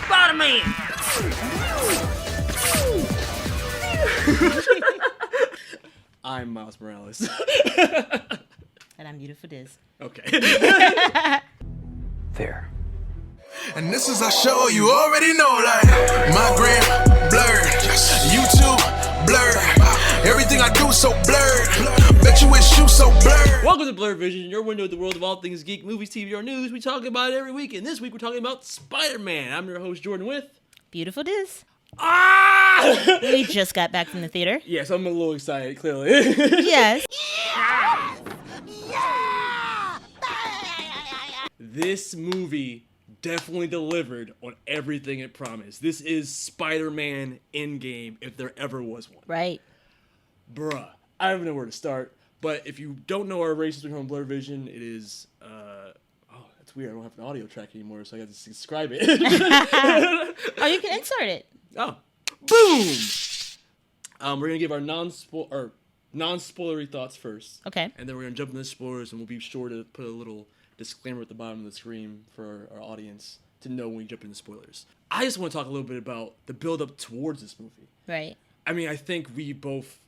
Spider-Man! I'm Miles Morales. And I'm BeautifulDiz. Okay. There. And this is a show you already know, like my gram, Blerd, YouTube, Blerd, everything I do so blurred, bet you wish you so blurred. Welcome to Blerd Vision, your window to the world of all things geek, movies, TV, or news. We talk about it every week, and this week we're talking about Spider-Man. I'm your host, Jourdan with... BeautifulDiz. Ah! We just got back from the theater. Yes, I'm a little excited, clearly. Yes. This movie definitely delivered on everything it promised. This is Spider-Man ENDGAME, if there ever was one. Right. Bruh, I don't know where to start, but if you don't know our races from Blerd Vision, it is, oh, that's weird, I don't have an audio track anymore, so I got to describe it. Oh, you can insert it. Oh, boom! We're going to give our non-spoilery thoughts first. Okay. And then we're going to jump into the spoilers, and we'll be sure to put a little disclaimer at the bottom of the screen for our audience to know when we jump into spoilers. I just want to talk a little bit about the build-up towards this movie. Right. I mean, I think we both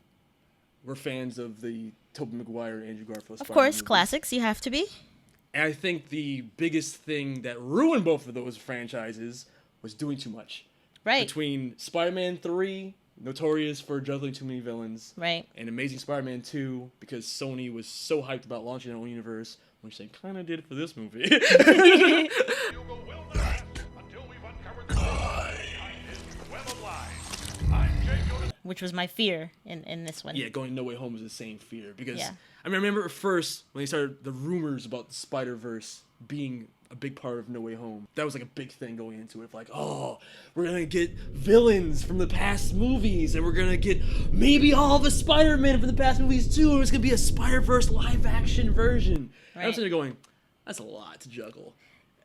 were fans of the Tobey Maguire and Andrew Garfield Of Spider-Man course, movies. classics. You have to be. And I think the biggest thing that ruined both of those franchises was doing too much. Right. Between Spider-Man 3, notorious for juggling too many villains, Right. and Amazing Spider-Man 2, because Sony was so hyped about launching their own universe, which they kind of did for this movie. Which was my fear in this one. Yeah, going No Way Home was the same fear, because Yeah. I remember at first when they started the rumors about the Spider-Verse being a big part of No Way Home. That was like a big thing going into it. Like, oh, we're going to get villains from the past movies, and we're going to get maybe all the Spider-Man from the past movies too, and it's going to be a Spider-Verse live-action version. Right. I'm sitting there going, that's a lot to juggle.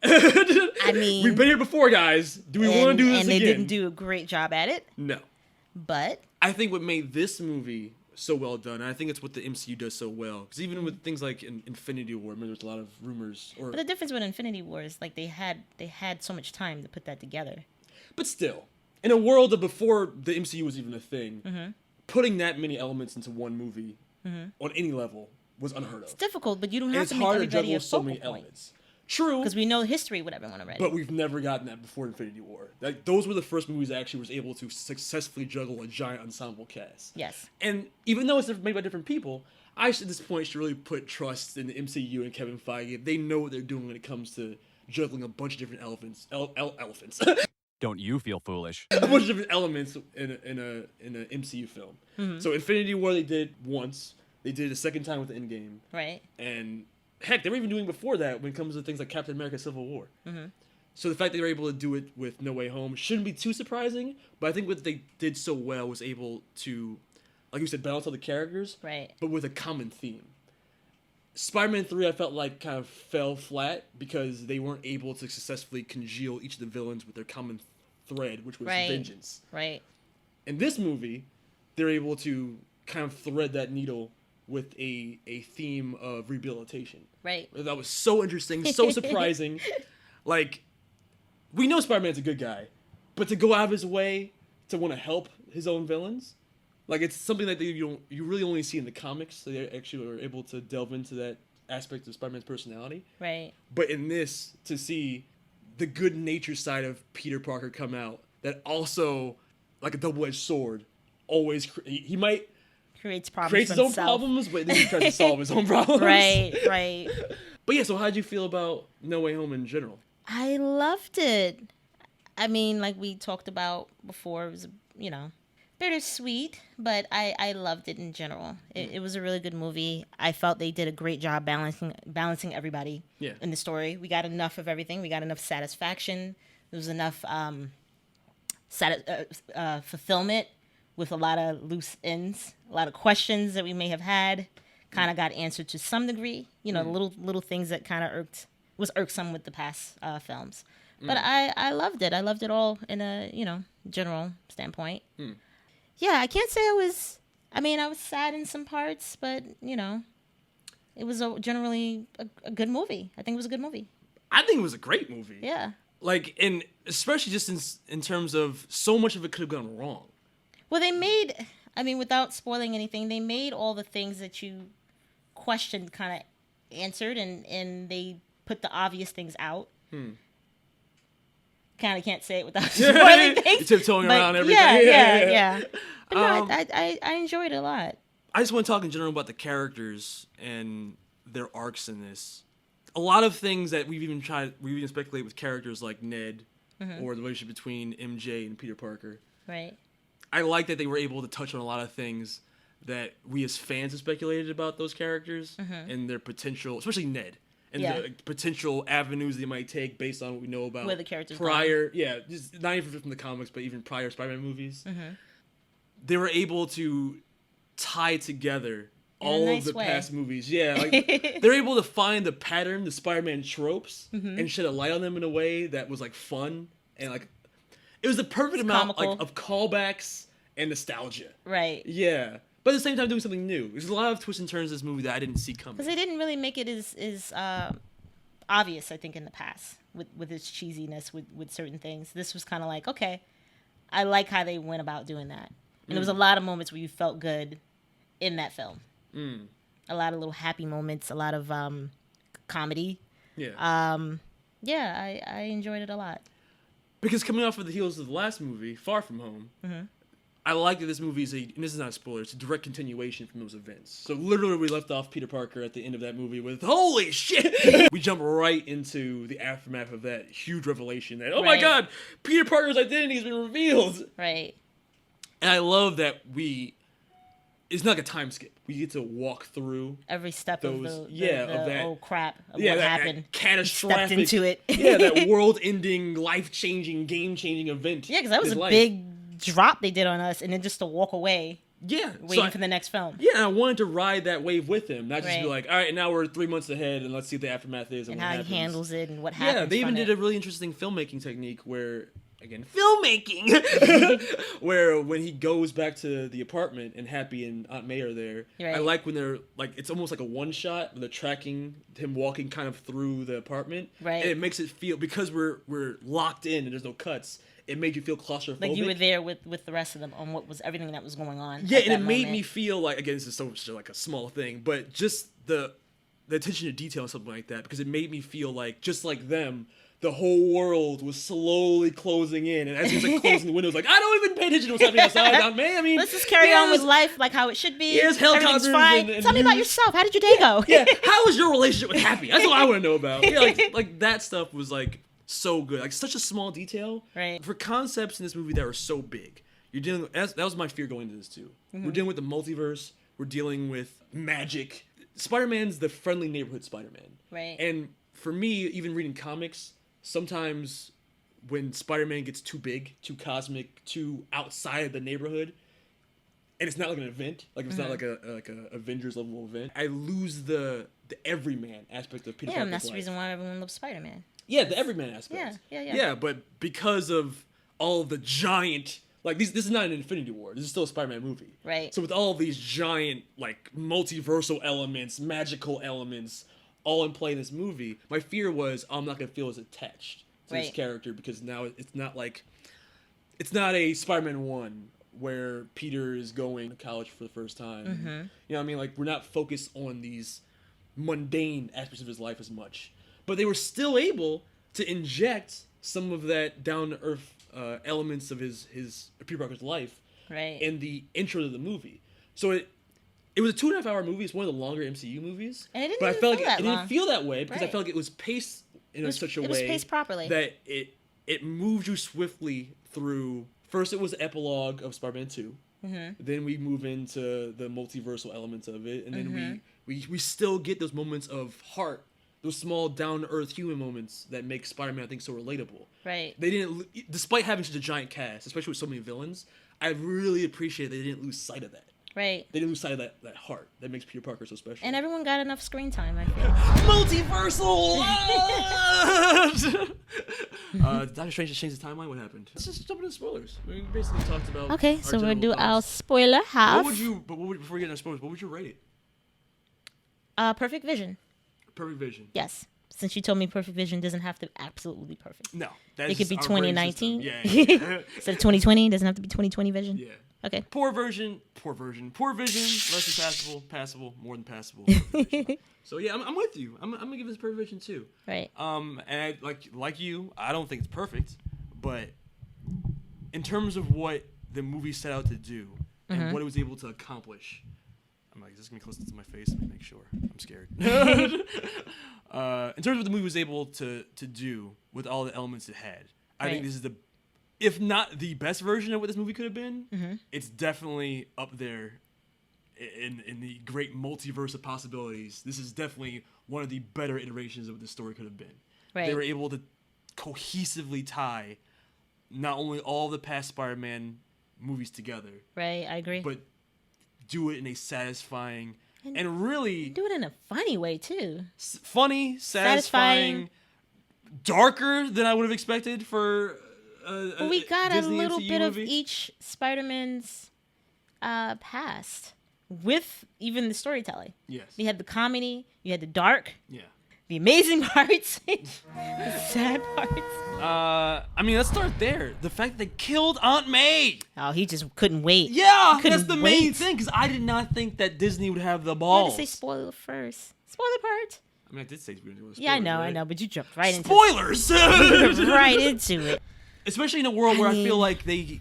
I mean... We've been here before, guys. Do we want to do this And again? they didn't do a great job at it. No. But... I think what made this movie so well done, and I think it's what the MCU does so well, because even with things like Infinity War, I mean, there's a lot of rumors. But the difference with Infinity War is like they had so much time to put that together. But still, in a world of before the MCU was even a thing, Mm-hmm. putting that many elements into one movie on any level was unheard of. It's difficult, but you don't And have it's to make hard to everybody juggle a so focal many point. elements. True. Because we know history with everyone already. But we've never gotten that before Infinity War. Like, those were the first movies that actually was able to successfully juggle a giant ensemble cast. Yes. And even though it's made by different people, I should, at this point, should really put trust in the MCU and Kevin Feige. They know what they're doing when it comes to juggling a bunch of different elephants. Don't you feel foolish? A bunch of different elements in a MCU film. Mm-hmm. So Infinity War they did once. They did it a second time with Endgame. Right. And heck, they were even doing before that when it comes to things like Captain America: Civil War. Mm-hmm. So the fact they were able to do it with No Way Home shouldn't be too surprising. But I think what they did so well was able to, like you said, balance all the characters, Right. but with a common theme. Spider-Man 3, I felt like kind of fell flat because they weren't able to successfully congeal each of the villains with their common thread, which was Right. vengeance. Right. In this movie, they're able to kind of thread that needle with a theme of rehabilitation. Right. That was so interesting, so surprising. Like, we know Spider-Man's a good guy, but to go out of his way to want to help his own villains, like, it's something that you really only see in the comics. So they actually are able to delve into that aspect of Spider-Man's personality. Right. But in this, to see the good nature side of Peter Parker come out, that also, like a double-edged sword, always he might Creates problems creates for his own himself. problems, but then he tries to solve his own problems. Right. Right. But yeah, so how did you feel about No Way Home in general? I loved it. I mean, like we talked about before, it was, bittersweet, but I loved it in general. It was a really good movie. I felt they did a great job balancing everybody in the story. We got enough of everything. We got enough satisfaction. There was enough fulfillment with a lot of loose ends, a lot of questions that we may have had kind of got answered to some degree. Little things that kind of was irksome with the past films. But I loved it. I loved it all in a, general standpoint. Yeah, I can't say I was sad in some parts, but, it was generally a good movie. I think it was a good movie. I think it was a great movie. Yeah. Like, and especially just in terms of so much of it could have gone wrong. Well, they made, I mean, without spoiling anything, they made all the things that you questioned kind of answered, and they put the obvious things out. Kind of can't say it without spoiling things. Tiptoeing around everything. Yeah. But no, I enjoyed it a lot. I just want to talk in general about the characters and their arcs in this. A lot of things that we've even speculated with characters like Ned or the relationship between MJ and Peter Parker. Right. I like that they were able to touch on a lot of things that we as fans have speculated about those characters and their potential, especially Ned, and the potential avenues they might take based on what we know about where the characters prior, just not even from the comics, but even prior Spider-Man movies. They were able to tie together all of the past movies. Yeah, like they're able to find the pattern, the Spider-Man tropes, and shed a light on them in a way that was like fun and like it was the perfect amount like, of callbacks and nostalgia. Right. Yeah. But at the same time doing something new. There's a lot of twists and turns in this movie that I didn't see coming. Because they didn't really make it as obvious, I think, in the past with its cheesiness with certain things. This was kind of like, okay, I like how they went about doing that. And there was a lot of moments where you felt good in that film. A lot of little happy moments, a lot of comedy. Yeah. I enjoyed it a lot. Because coming off of the heels of the last movie, Far From Home, I like that this movie is and this is not a spoiler, it's a direct continuation from those events. So literally we left off Peter Parker at the end of that movie with, holy shit! We jump right into the aftermath of that huge revelation that, oh my god, Peter Parker's identity has been revealed! Right. And I love that it's not like a time skip. We get to walk through every step those, of that, oh crap, of what happened. That catastrophic, stepped into it. that world-ending, life-changing, game-changing event. Yeah, because that was a big drop they did on us, and then just to walk away. Yeah, waiting for the next film. Yeah, and I wanted to ride that wave with him, not just be like, all right, now we're 3 months ahead, and let's see what the aftermath is and what how happens. he handles it and what happens. Yeah, they even did a really interesting filmmaking technique where. Again, filmmaking, where when he goes back to the apartment and Happy and Aunt May are there, I like when they're like, it's almost like a one shot when they're tracking him walking kind of through the apartment, right? And it makes it feel, because we're locked in and there's no cuts, it made you feel claustrophobic. Like you were there with the rest of them on what was everything that was going on. Yeah, and it made me feel like, again, this is so like a small thing, but just the attention to detail and something like that, because it made me feel like, just like them, the whole world was slowly closing in, and as he was like closing the windows, like, I don't even pay attention to what's happening outside. Aunt May, I mean, let's just carry on with life like how it should be. Yes, helicopters. Everything's fine. And tell me about yourself. How did your day go? Yeah, how was your relationship with Happy? That's what I want to know about. Yeah, like that stuff was like so good, like such a small detail, right? For concepts in this movie that were so big, you're dealing with, that was my fear going into this too. We're dealing with the multiverse. We're dealing with magic. Spider-Man's the friendly neighborhood Spider-Man, right? And for me, even reading comics, sometimes when Spider-Man gets too big, too cosmic, too outside of the neighborhood, and it's not like an event, like it's not like a Avengers level event, I lose the everyman aspect of Peter Parker's and that's life. the reason why everyone loves Spider-Man. Yeah, the everyman aspect. Yeah, but because of all of the giant, like this is not an Infinity War. This is still a Spider-Man movie. Right. So with all of these giant, like, multiversal elements, magical elements, all in play in this movie, my fear was I'm not going to feel as attached to this character, because now it's not a Spider-Man 1 where Peter is going to college for the first time. You know what I mean? Like, we're not focused on these mundane aspects of his life as much. But they were still able to inject some of that down-to-earth elements of his Peter Parker's life in the intro to the movie. So it was a 2.5 hour movie. It's one of the longer MCU movies. And it didn't but I felt like it didn't feel that way, because I felt like it was paced in such a way. It was paced properly. That it moved you swiftly through. First, it was the epilogue of Spider-Man 2. Then we move into the multiversal elements of it. And then we still get those moments of heart, those small down-to-earth human moments that make Spider-Man, I think, so relatable. Right. They didn't, despite having such a giant cast, especially with so many villains, I really appreciate they didn't lose sight of that. Right. They didn't lose sight of that heart that makes Peter Parker so special. And everyone got enough screen time, I feel. Multiversal! Doctor Strange just changed the timeline. What happened? Let's just jump into spoilers. We basically talked about. Okay, so we'll do our spoiler half. Before we get into spoilers, what would you rate it? Perfect Vision. Perfect Vision. Yes. since you told me Perfect Vision doesn't have to absolutely be perfect. No, It could be 2019. Yeah. Instead of 2020, it doesn't have to be 2020 vision. Yeah. Okay. Poor vision, less than passable, more than passable. So yeah, I'm with you. I'm gonna give this Perfect Vision too. Right. And I, like you, I don't think it's perfect, but in terms of what the movie set out to do and what it was able to accomplish, I'm like, this is gonna be close to my face. Let me make sure. I'm scared. In terms of what the movie was able to do with all the elements it had, I think this is if not the best version of what this movie could have been, it's definitely up there in the great multiverse of possibilities. This is definitely one of the better iterations of what the story could have been. Right. They were able to cohesively tie not only all the past Spider-Man movies together, Right, I agree. but do it in a satisfying and really do it in a funny way too. funny, satisfying, darker than I would have expected for But we got Disney a little MCU bit movie. of each Spider-Man's past with even the storytelling. Yes. You had the comedy, you had the dark, Yeah. the amazing parts, the sad parts. I mean, let's start there. The fact that they killed Aunt May. Oh, he just couldn't wait. Yeah, Couldn't that's the main wait. thing, because I did not think that Disney would have the You had balls. to say spoiler first. Spoiler part. I mean, I did say we were doing Yeah, I know, right? I know, but you jumped right into Spoilers! right into it. Especially in a world where I feel mean, like they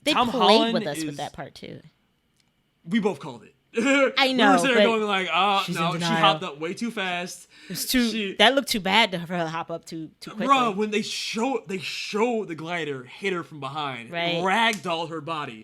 played Tom Holland with us is- with that part too. we both called it. I We know, were sitting but there going like, she's no, in she denial. hopped up way too fast. It was too. That looked too bad to her hop up too quickly. Bruh, when they show the glider hit her from behind, Right. ragdolled her body.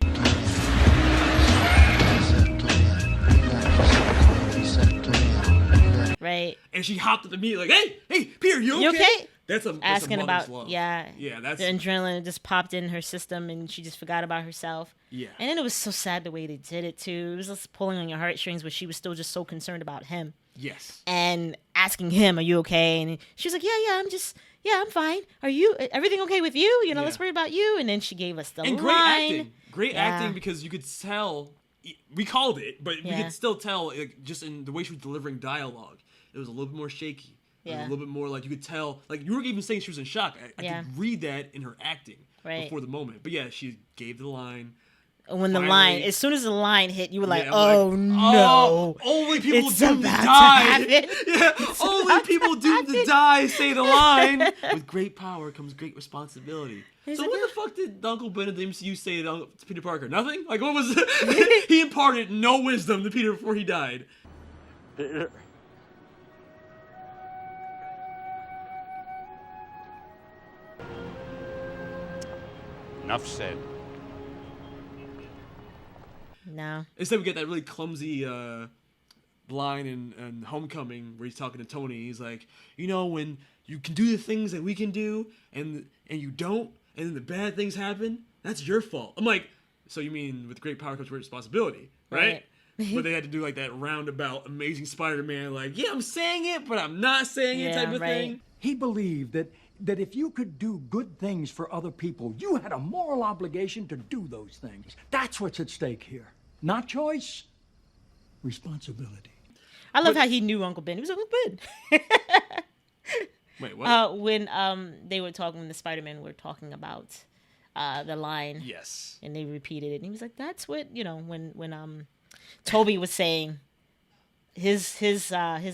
Right. And she hopped up immediately like, hey, Peter, you okay? You okay? That's a Asking mother's about love. yeah. That's The adrenaline just popped in her system and she just forgot about herself. Yeah. And then it was so sad the way they did it too. It was just pulling on your heartstrings, where she was still just so concerned about him yes. and asking him, "Are you okay?" And she's like, "Yeah, I'm fine. Are you? Everything okay with you? You know, let's Yeah. worry about you." And then she gave us the And line. great Yeah. acting, because you could tell we called it, but we Yeah. could still tell, like, just in the way she was delivering dialogue, it was a little bit more shaky. It was Yeah. a little bit more like you could tell, like you were even saying she was in shock. I Yeah. could read that in her acting Right. before the moment. But yeah, she gave the line. When the Finally- line, as soon as the line hit, you were like, Yeah, I'm "Oh like, no, only people it's doomed to about to die. happen." Yeah, only people doomed to die say the line. With great power comes great responsibility. He's So like, what the fuck did Uncle Ben of the MCU say to Peter Parker? Nothing? Like, what was it? He imparted no wisdom to Peter before he died. Peter. Enough said. No. Instead, we get that really clumsy line in Homecoming where he's talking to Tony. He's like, you know, when you can do the things that we can do and you don't, and then the bad things happen, that's your fault. I'm like, so you mean with great power comes great responsibility, right? But they had to do like that roundabout Amazing Spider-Man, like, yeah, I'm saying it, but I'm not saying it Yeah, type of right. thing. He believed that if you could do good things for other people, you had a moral obligation to do those things. That's what's at stake here. Not choice, responsibility. I love how he knew Uncle Ben. He was Uncle Ben. Wait, what? When they were talking, when the Spider-Man were talking about the line, Yes. and they repeated it, and he was like, "That's what, you know." When Toby was saying his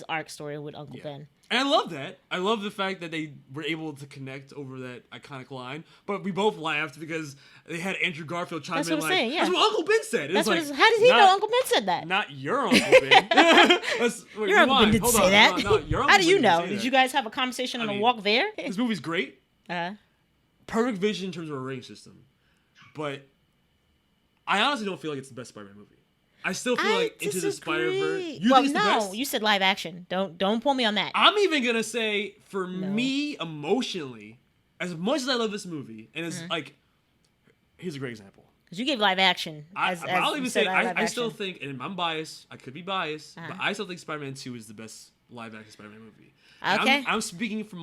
arc story with Uncle Ben. And I love that. I love the fact that they were able to connect over that iconic line. But we both laughed because they had Andrew Garfield chime That's in what I'm like, saying, yeah. that's what Uncle Ben said. That's what. How does he know Uncle Ben said that? Not your Uncle Ben. Wait, Your Uncle Ben rewind. didn't Hold say on, that. hold on. No, your How Uncle do you Ben didn't know? say Did that. you guys have a conversation on a walk there? This movie's great. Uh-huh. Perfect vision in terms of a rating system. But I honestly don't feel like it's the best Spider-Man movie. I still feel like Into the Spider-Verse. You Well, think it's the no, best? you said live action. Don't pull me on that. I'm even gonna say, for me, emotionally, as much as I love this movie, and Mm-hmm. it's like, here's a great example. Because you gave live action. I'll even you say, said live I still action. think, and I'm biased, I could be biased, Uh-huh. but I still think Spider-Man 2 is the best live-action Spider-Man movie. Okay. And I'm speaking for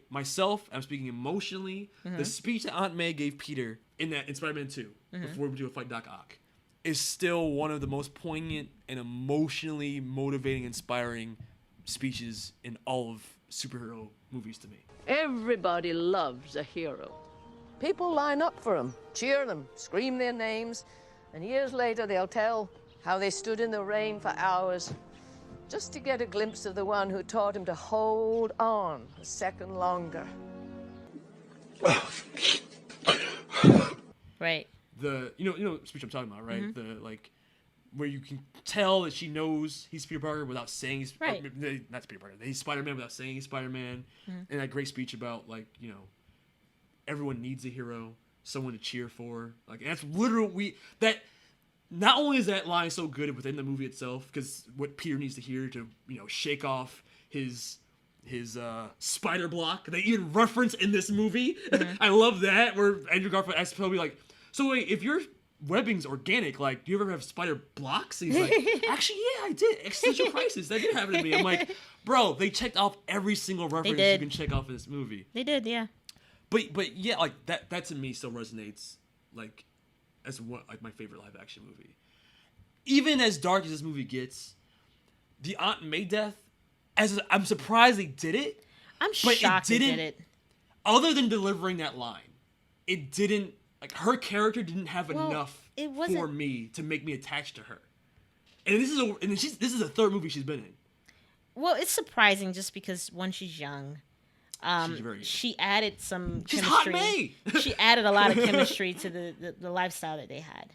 myself, I'm speaking emotionally. Mm-hmm. The speech that Aunt May gave Peter in Spider-Man 2, Mm-hmm. before we went to fight Doc Ock, is still one of the most poignant and emotionally motivating, inspiring speeches in all of superhero movies to me. Everybody loves a hero. People line up for them, cheer them, scream their names, and years later they'll tell how they stood in the rain for hours just to get a glimpse of the one who taught him to hold on a second longer. Right. The you know speech I'm talking about, right? The like where you can tell that she knows he's Peter Parker without saying he's Right. not Peter Parker. He's Spider-Man without saying he's Spider-Man. And that great speech about like, everyone needs a hero, someone to cheer for. Like, and that's literally not only is that line so good within the movie itself, because what Peter needs to hear to, shake off his spider block. They even reference in this movie. I love that, where Andrew Garfield asks Toby, like, so wait, if your webbing's organic, like, do you ever have spider blocks? And he's like, actually, yeah, I did. Existential crisis. That did happen to me. I'm like, bro, they checked off every single reference you can check off in this movie. They did, yeah. But yeah, like that to me still resonates like as my favorite live action movie. Even as dark as this movie gets, the Aunt May death, I'm surprised they did it. I'm shocked they did it. Other than delivering that line, it didn't, like, her character didn't have enough for me to make me attached to her. And this is the third movie she's been in. Well, it's surprising just because when she's young. She added some chemistry. Hot May! She added a lot of chemistry to the lifestyle that they had.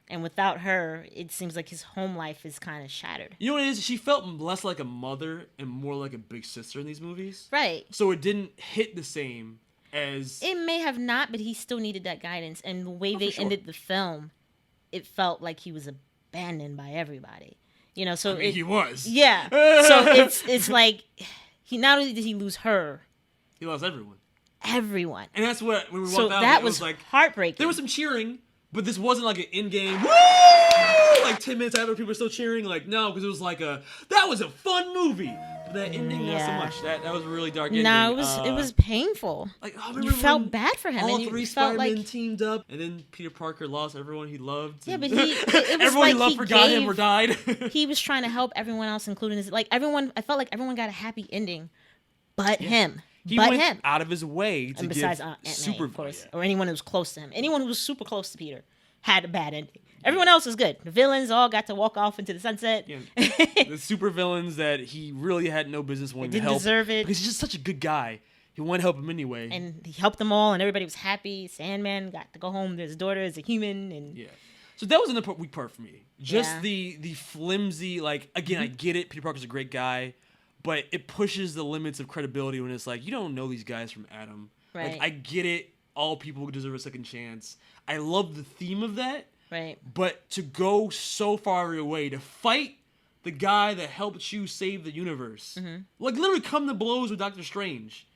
And without her, it seems like his home life is kind of shattered. You know what it is? She felt less like a mother and more like a big sister in these movies. Right. So it didn't hit the same as... It may have not, but he still needed that guidance. And the way they ended the film, it felt like he was abandoned by everybody. So he was. Yeah. So it's like, not only did he lose her... He lost everyone. Everyone. And that's what, when we walked out, that it was like... heartbreaking. There was some cheering, but this wasn't like an ENDGAME, woo! Like 10 minutes after people were still cheering. Like, no, because it was like that was a fun movie. But that ending, not so much. That was a really dark ending. No, it was painful. Like, you felt bad for him. All and three Spider-Men teamed up, and then Peter Parker lost everyone he loved. Yeah, but it was everyone like he loved forgot him or died. He was trying to help everyone else, including everyone. I felt like everyone got a happy ending, but him. He went out of his way to besides give Aunt May, of course, or anyone who was close to him. Anyone who was super close to Peter had a bad ending. Everyone else was good. The villains all got to walk off into the sunset. Yeah. The super villains that he really had no business wanting to help. Didn't deserve it. Because he's just such a good guy. He wanted to help him anyway. And he helped them all, and everybody was happy. Sandman got to go home to his daughter as a human. And yeah. So that was the weak part for me. Just the flimsy, like, again, I get it. Peter Parker's a great guy. But it pushes the limits of credibility when it's like, you don't know these guys from Adam. Right. Like, I get it. All people deserve a second chance. I love the theme of that. Right. But to go so far away to fight the guy that helped you save the universe, like literally come to blows with Doctor Strange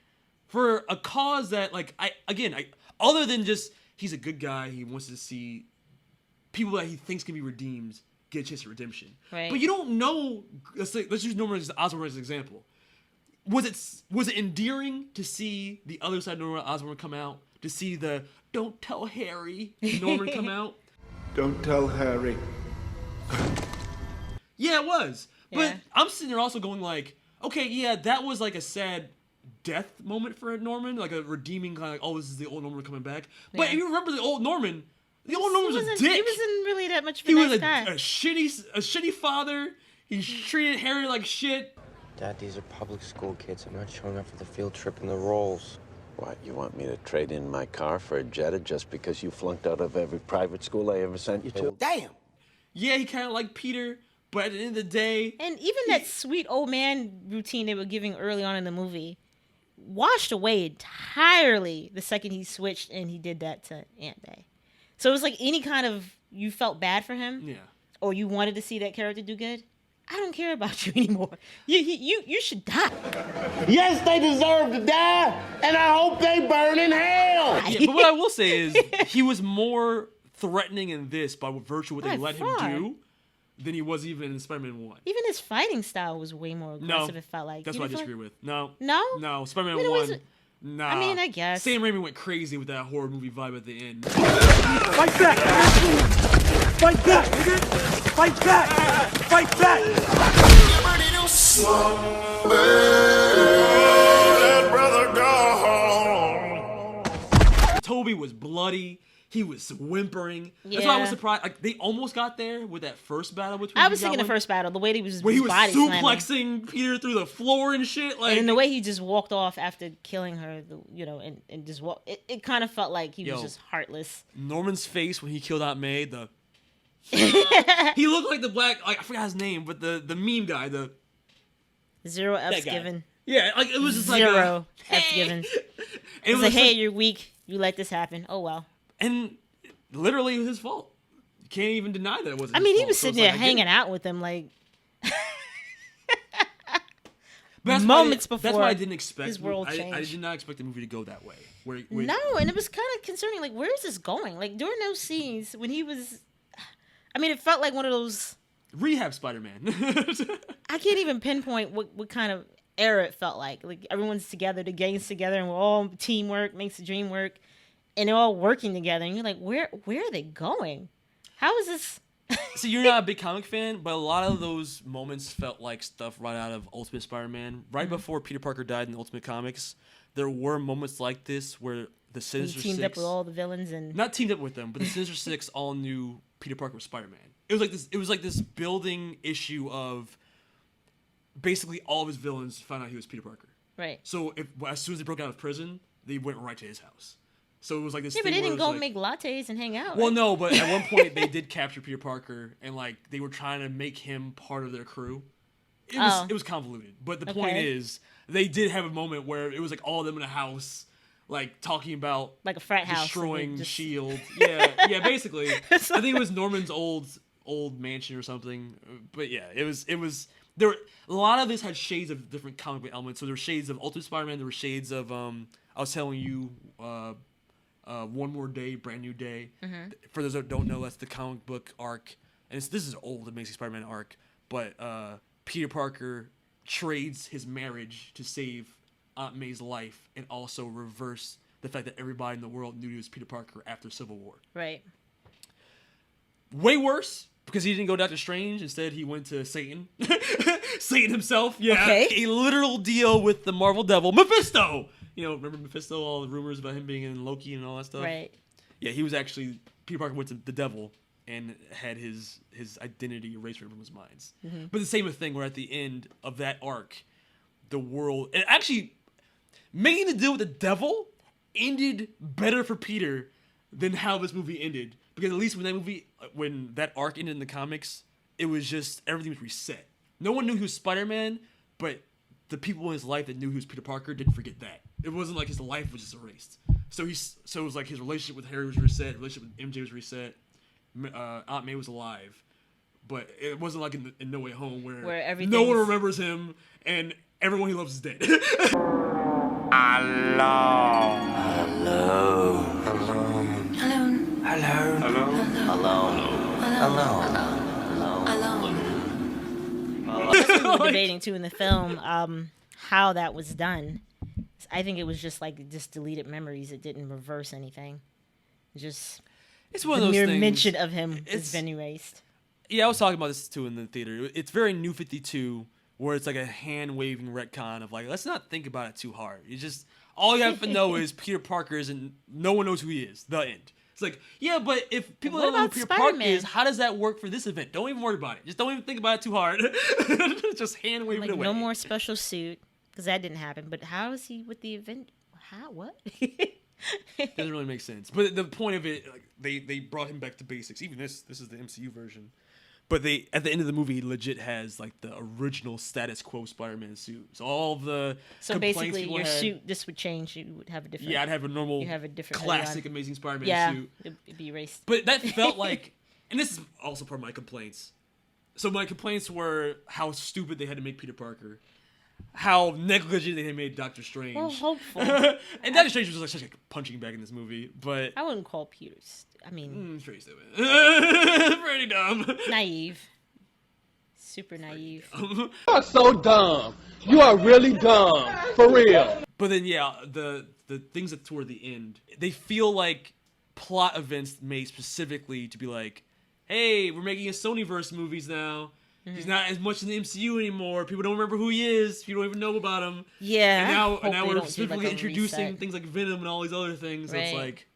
for a cause that, like, other than just he's a good guy, he wants to see people that he thinks can be redeemed get a chance at redemption. Right. But you don't know. Let's use Norman Osborn as an example. Was it endearing to see the other side of Norman Osborn come out? To see the "Don't tell Harry" Norman come out? Don't tell Harry. Yeah, it was. Yeah. But I'm sitting there also going like, okay, yeah, that was like a sad death moment for Norman, like a redeeming kind of like, oh, this is the old Norman coming back. But if you remember the old Norman, the old Norman was a dick. He wasn't really that much of a He nice was guy. a shitty father. He treated Harry like shit. Dad, these are public school kids. I'm not showing up for the field trip and the rolls. What, you want me to trade in my car for a Jetta just because you flunked out of every private school I ever sent you to? Damn! Yeah, he kind of liked Peter, but at the end of the day... And even that sweet old man routine they were giving early on in the movie washed away entirely the second he switched and he did that to Aunt May. So it was like any kind of... You felt bad for him? Yeah. Or you wanted to see that character do good? I don't care about you anymore. You should die. Yes, they deserve to die, and I hope they burn in hell! Yeah, but what I will say is he was more threatening in this by virtue of what they By let far. him do than he was even in Spider-Man 1. Even his fighting style was way more aggressive, No, it felt like. that's You what I didn't feel disagree with. No. No? No, Spider-Man I mean, it 1, wasn't- nah. I mean, I guess. Sam Raimi went crazy with that horror movie vibe at the end. Fight back! Fight back! Fight back! Fight back! Let brother go home. Toby was bloody. He was whimpering. Yeah. That's why I was surprised. Like, they almost got there with that first battle between. I was thinking the first battle, the way he was, where he was body suplexing slamming. Peter through the floor and shit. Like, And the way he just walked off after killing her, and just walk. It kind of felt like he was just heartless. Norman's face when he killed Aunt May. He looked like the black. Like, I forgot his name, but the meme guy. The 0 F's given. Yeah, like it was just like 0 F's given. It was like, just hey, you're weak. You let this happen. Oh well. And literally, it was his fault. You can't even deny that it wasn't. I mean, his he fault. was So sitting it's there like, hanging out with him, like That's moments why, before. That's why I didn't expect his world I changed. did not expect the movie to go that way. Where No, and it was kind of concerning. Like, where is this going? Like during those scenes when he was, I mean, it felt like one of those rehab Spider-Man. I can't even pinpoint what kind of era it felt like. Like everyone's together, the gang's together, and we're all teamwork makes the dream work, and they're all working together. And you're like, where are they going? How is this? See, you're not a big comic fan, but a lot of those moments felt like stuff right out of Ultimate Spider-Man. Right before Peter Parker died in the Ultimate Comics, there were moments like this where the Sinister He teamed Six up with all the villains and not teamed up with them, but the Sinister Six all knew Peter Parker was Spider-Man. It was like this building issue of basically all of his villains found out he was Peter Parker. right. So as soon as they broke out of prison, they went right to his house. So it was like this. Yeah, but thing they where didn't it go was like, make lattes and hang out. well, right? no, but at one point they did capture Peter Parker, and like they were trying to make him part of their crew. It was convoluted, but the point is they did have a moment where it was like all of them in a house, like talking about like a frat house, destroying just... Shield. Yeah, basically. I think it was Norman's old mansion or something. But yeah, it was there were a lot of this had shades of different comic book elements. So there were shades of Ultimate Spider-Man. There were shades of I was telling you. One More Day, Brand New Day. Mm-hmm. For those that don't know, that's the comic book arc, and this is old Amazing Spider-Man arc. But Peter Parker trades his marriage to save Aunt May's life, and also reverse the fact that everybody in the world knew he was Peter Parker after Civil War. Right. Way worse because he didn't go Doctor Strange. Instead, he went to Satan. Satan himself. Yeah, okay. A literal deal with the Marvel Devil, Mephisto. You know, remember Mephisto, all the rumors about him being in Loki and all that stuff? Right. Yeah, he was actually, Peter Parker went to the devil and had his identity erased from his minds. Mm-hmm. But the same thing where at the end of that arc, the world, and actually making the deal with the devil ended better for Peter than how this movie ended. Because at least when that arc ended in the comics, it was just, everything was reset. No one knew he was Spider-Man, but the people in his life that knew he was Peter Parker didn't forget that. It wasn't like his life was just erased. So it was like his relationship with Harry was reset, relationship with MJ was reset, Aunt May was alive, but it wasn't like in No Way Home where no one remembers him and everyone he loves is dead. Hello. Hello. That's what we were debating too in the film, how that was done. I think it was just like deleted memories. It didn't reverse anything. Just it's one the of those mere things. mention of him has been erased. Yeah, I was talking about this too in the theater. It's very New 52, where it's like a hand-waving retcon of like, let's not think about it too hard. You just all you have to know is Peter Parker is, and no one knows who he is. The end. It's like, yeah, but if people don't know who Peter Parker is, how does that work for this event? Don't even worry about it. Just don't even think about it too hard. Just hand wave it away. No more special suit, because that didn't happen. But how is he with the event? How? What? Doesn't really make sense. But the point of it, like, they brought him back to basics. Even this is the MCU version. But they, at the end of the movie, he legit has like the original status quo Spider-Man suit. So all of the basically your suit, this would change. You would have a different. Yeah, I'd have a normal, classic Amazing Spider-Man suit. Yeah, it'd be erased. But that felt like, and this is also part of my complaints. So my complaints were how stupid they had to make Peter Parker, how negligent they had made Doctor Strange. Well, hopeful. And Doctor Strange was like such a punching bag in this movie, but I wouldn't call Peter. I mean, pretty stupid. Pretty dumb. Naive. Super naive. You are so dumb. You are really dumb. For real. But then, yeah, the things that toward the end, they feel like plot events made specifically to be like, hey, we're making a Sonyverse movies now. He's not as much in the MCU anymore. People don't remember who he is. People don't even know about him. Yeah. And now we're don't do, specifically like, a introducing reset. things like Venom and all these other things. So it's Right. like,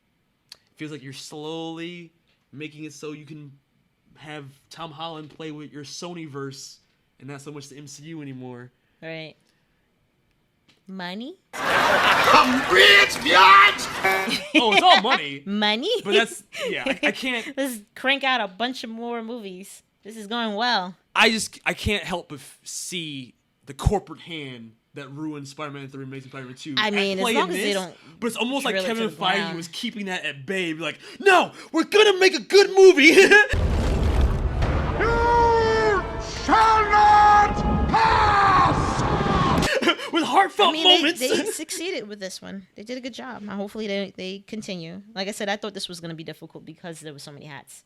it feels like you're slowly making it so you can have Tom Holland play with your Sonyverse and not so much the MCU anymore. Right. Money? I'm rich, bitch! Oh, it's all money. Money? But that's, yeah, I can't. Let's crank out a bunch of more movies. This is going well. I can't help but see the corporate hand that ruined Spider-Man 3 Amazing Spider-Man 2. I mean, at play as long in as this, they don't but it's almost like drill it to Kevin the Feige ground. was keeping that at bay. Be like, no, we're gonna make a good movie. Shall not pass! With heartfelt I mean, moments. they succeeded with this one. They did a good job. Hopefully they continue. Like I said, I thought this was going to be difficult because there were so many hats.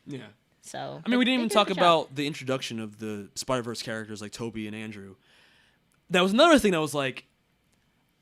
Yeah. So I mean, we didn't they even did a talk good about job. the introduction of the Spider-Verse characters like Tobey and Andrew. That was another thing that was like,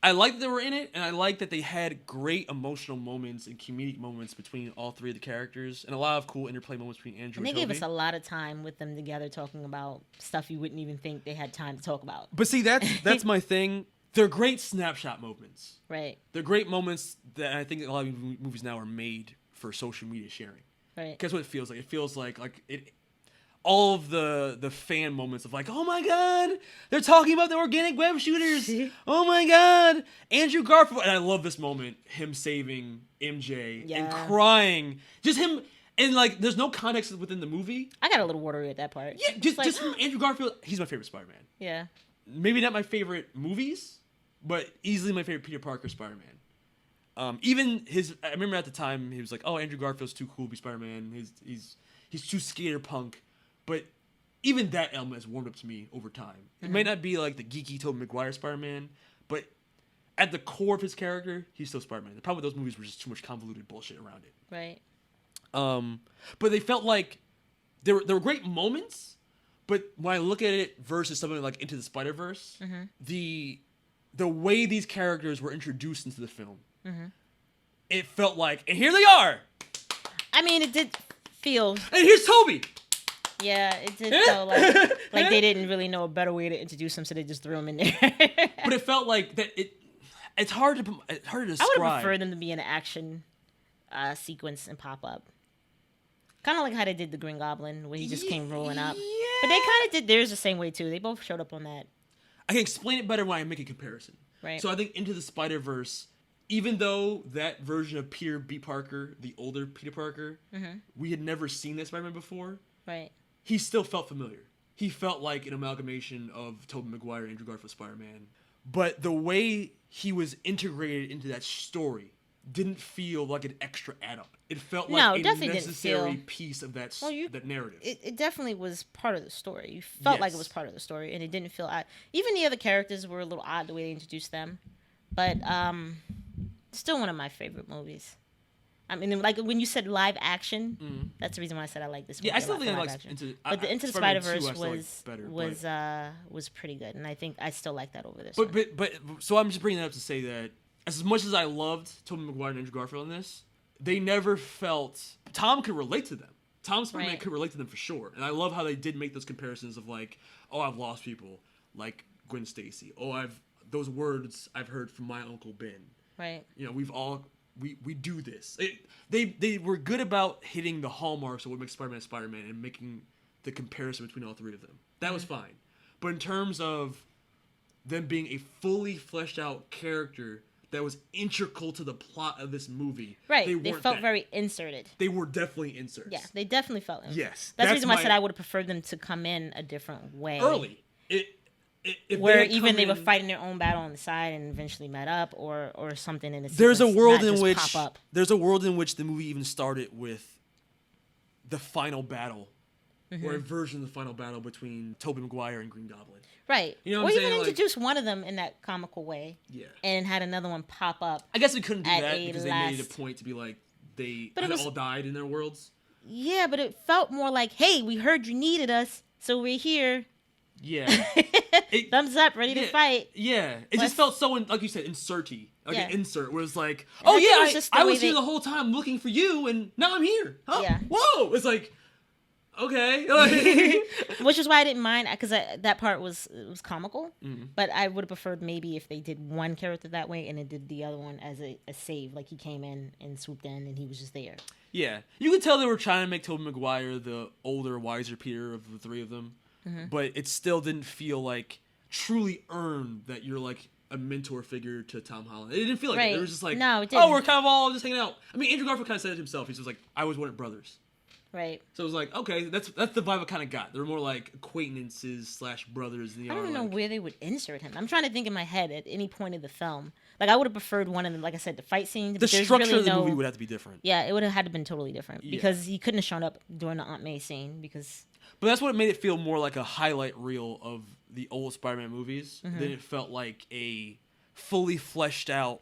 I liked that they were in it, and I liked that they had great emotional moments and comedic moments between all three of the characters, and a lot of cool interplay moments between Andrew And and they Tobey. gave us a lot of time with them together talking about stuff you wouldn't even think they had time to talk about. But see, that's my thing. They're great snapshot moments. Right. They're great moments that I think a lot of movies now are made for social media sharing. Right. Guess what it feels like? It feels like it. All of the fan moments of like, oh my god, they're talking about the organic web shooters. Oh my god, Andrew Garfield, and I love this moment, him saving MJ and Yeah. crying, just him, and like, there's no context within the movie. I got a little watery at that part. Yeah, It's like, just from Andrew Garfield, he's my favorite Spider-Man. yeah. Maybe not my favorite movies, but easily my favorite Peter Parker Spider-Man. Even I remember at the time he was like, "Oh, Andrew Garfield's too cool to be Spider-Man. He's too skater punk." But even that element has warmed up to me over time. It may not be like the geeky Tobey Maguire Spider-Man, but at the core of his character, he's still Spider-Man. The problem with those movies were just too much convoluted bullshit around it. Right. But they felt like there were great moments, but when I look at it versus something like Into the Spider-Verse, the way these characters were introduced into the film, it felt like, and here they are! I mean, it did feel... And here's Toby! Yeah, it did feel like they didn't really know a better way to introduce him, so they just threw him in there. But it felt like that it's hard to describe. I would have preferred them to be in an action sequence and pop up. Kind of like how they did the Green Goblin, where he just came rolling up. But they kind of did theirs the same way, too. They both showed up on that. I can explain it better when I make a comparison. Right. So I think Into the Spider-Verse, even though that version of Peter B. Parker, the older Peter Parker, we had never seen that Spider-Man before, Right. he still felt familiar. He felt like an amalgamation of Tobey Maguire and Andrew Garfield Spider-Man. But the way he was integrated into that story didn't feel like an extra add-up. It felt like a definitely necessary didn't feel... piece of that narrative. It definitely was part of the story. You felt like it was part of the story, and it didn't feel odd. Even the other characters were a little odd the way they introduced them. But still one of my favorite movies. I mean, like when you said live action, that's the reason why I said I like this movie. Yeah, I still think I live like action. But the Into the Spider-Man Spider-Verse 2 I still like was pretty good, and I think I still like that over this. But so I'm just bringing that up to say that as much as I loved Tobey Maguire and Andrew Garfield in this, they never felt Tom could relate to them. Tom Spider-Man could relate to them for sure, and I love how they did make those comparisons of like, oh, I've lost people like Gwen Stacy. Oh, those words I've heard from my Uncle Ben. Right. You know, we've all. We do this. They were good about hitting the hallmarks of what makes Spider-Man Spider-Man and making the comparison between all three of them. That was fine. But in terms of them being a fully fleshed out character that was integral to the plot of this movie, right? They felt very inserted. They were definitely inserts. Yeah, they definitely felt inserted. Yes. That's the reason why I said I would have preferred them to come in a different way. Early. Where even they were fighting their own battle on the side and eventually met up, or something in the sequence, there's a world not in just which pop up. there's a world in which the movie even started with the final battle, or a version of the final battle between Tobey Maguire and Green Goblin. Right. You know or what I'm even saying? introduce one of them in that comical way. Yeah. And had another one pop up. I guess we couldn't do at that a because they made it a point to be like they all died in their worlds. Yeah, but it felt more like, hey, we heard you needed us, so we're here. Yeah. Thumbs up, ready to fight. Yeah. It just felt so, like you said, inserty. Like an insert where it's like, And oh yeah, it was I was here the whole time looking for you, and now I'm here. Huh? Yeah. Whoa! It's like, okay. Which is why I didn't mind, because that part was comical. But I would have preferred maybe if they did one character that way and then did the other one as a save, like he came in and swooped in and he was just there. Yeah, you could tell they were trying to make Tobey Maguire the older, wiser Peter of the three of them, but it still didn't feel like truly earned that you're like a mentor figure to Tom Holland. It didn't feel like it was just like, no, it didn't. Oh, we're kind of all just hanging out. I mean, Andrew Garfield kind of said it himself. He's just like, I always wanted brothers. Right. So it was like, okay, that's the vibe I kind of got. They were more like acquaintances / brothers. I don't know where they would insert him. I'm trying to think in my head at any point of the film. Like, I would have preferred one of them, like I said, the fight scenes. The structure of the movie would have to be different. Yeah, it would have had to been totally different because he couldn't have shown up during the Aunt May scene because. But that's what made it feel more like a highlight reel of the old Spider-Man movies. Then it felt like a fully fleshed out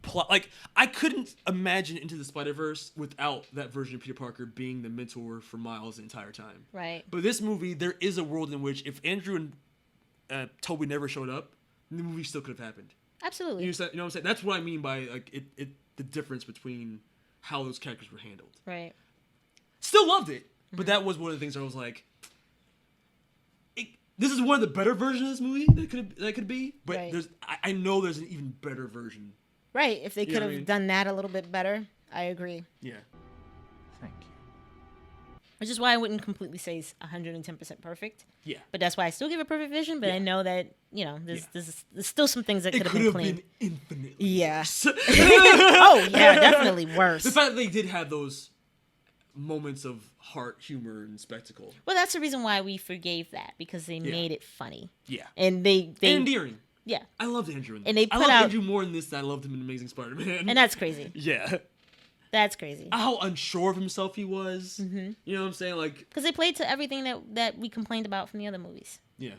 plot. Like, I couldn't imagine Into the Spider-Verse without that version of Peter Parker being the mentor for Miles the entire time. Right. But this movie, there is a world in which if Andrew and Tobey never showed up, the movie still could have happened. Absolutely. You know what I'm saying? That's what I mean by like the difference between how those characters were handled. Right. Still loved it, but that was one of the things where I was like, this is one of the better versions of this movie that could be. But I know there's an even better version. Right. If they could have done that a little bit better, I agree. Yeah. Thank you. Which is why I wouldn't completely say it's 110% perfect. Yeah. But that's why I still give it perfect vision. But I know that, there's still some things that could have been cleaned. It could have been infinitely yeah. worse. Oh, yeah, definitely worse. The fact that they did have those moments of heart, humor, and spectacle. Well, that's the reason why we forgave that, because they made it funny. Yeah. And they and endearing. Yeah. I loved Andrew in this. And they I loved Andrew more in this than I loved him in Amazing Spider-Man. And that's crazy. Yeah. That's crazy. How unsure of himself he was. Mm-hmm. You know what I'm saying? Like, because they played to everything that we complained about from the other movies. Yeah.